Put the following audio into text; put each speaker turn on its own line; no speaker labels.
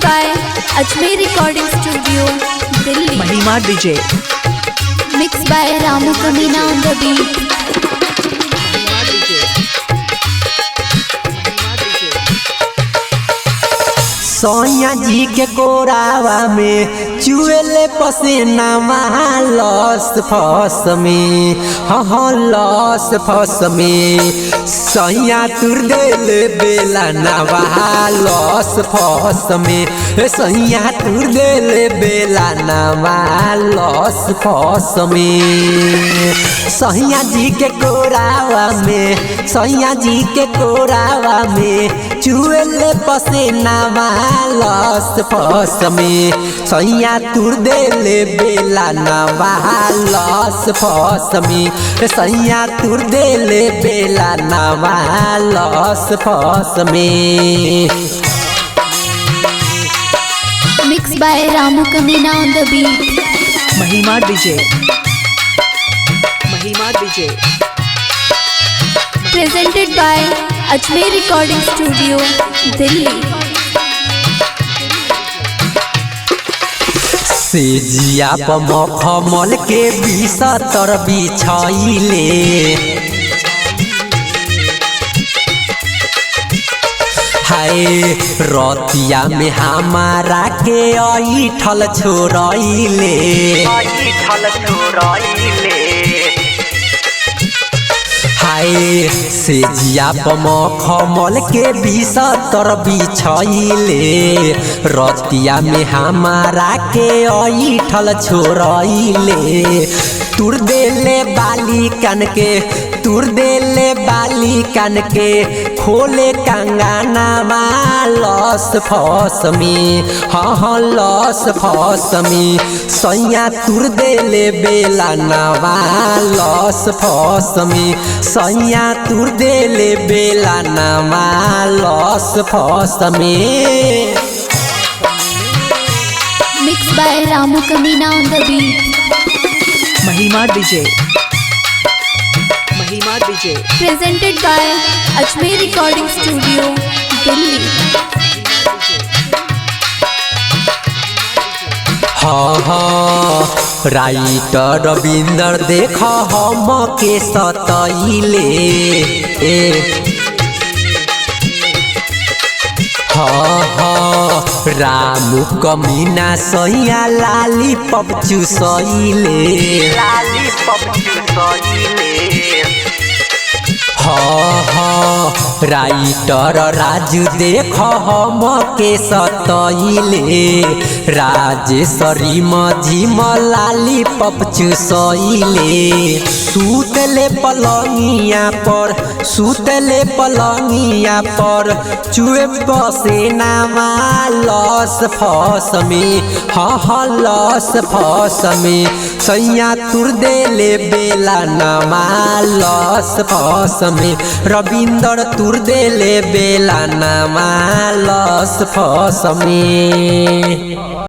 by Ajmer Recording Studio, Delhi.
Mahima DJ.
Mixed by Ramu Kamina on the beat.
Sonia जी के कोरावा में चुएले पसीना लस फस में हाँ लस फस में सोनिया तुर देले बेला नवा लस फस में सोनिया तुर देले बेला नवा लस फस में सोनिया जी के कोरावा में सोनिया जी के कोरावा में चुएले पसीना लस फस में सैया तुर देले बेला नवा लस फस में सैया तुर देले बेला नवा लस फस में।
Mixed by Ramu Kamina on the beat.
Mahima DJ. Mahima DJ.
Presented by Ajmer Recording Studio, Delhi.
सेजिया मखमल के बिस्तर बिछाइले हाय रतिया में हमारा के ऐठल छोड़इले हाय सेजिया मखमल के बिस्तर बिछाइले रतिया में हमारा के ऐठल छोड़इले तुर देले बाली कान के तुर देले बाली कान के खोले कंगाना लस फस में हाँ लस फस में सैया तुर देले बेला नवा लस फस में सैया तुर देले बेला नवा लस फस में।
Mixed by Ramu Kamina on the beat.
Mahima DJ. Mahima DJ.
Presented by Ajmer Recording Studio, Delhi.
हाँ राइटर रविंदर देख हम के सतइले हाँ रामू कमीना सैया लाली पप चुसइले हाँ राइटर राजू देख हम के सतइले राजेश्वरी मझिम लाली पप चुसइले सुतले पलंगिया पर चुए पसेना लस फस में हाँ लस फस में सैया तुर देले बेला नमा लस फस में रविंदर तुर देले बेला नमा लस फस में।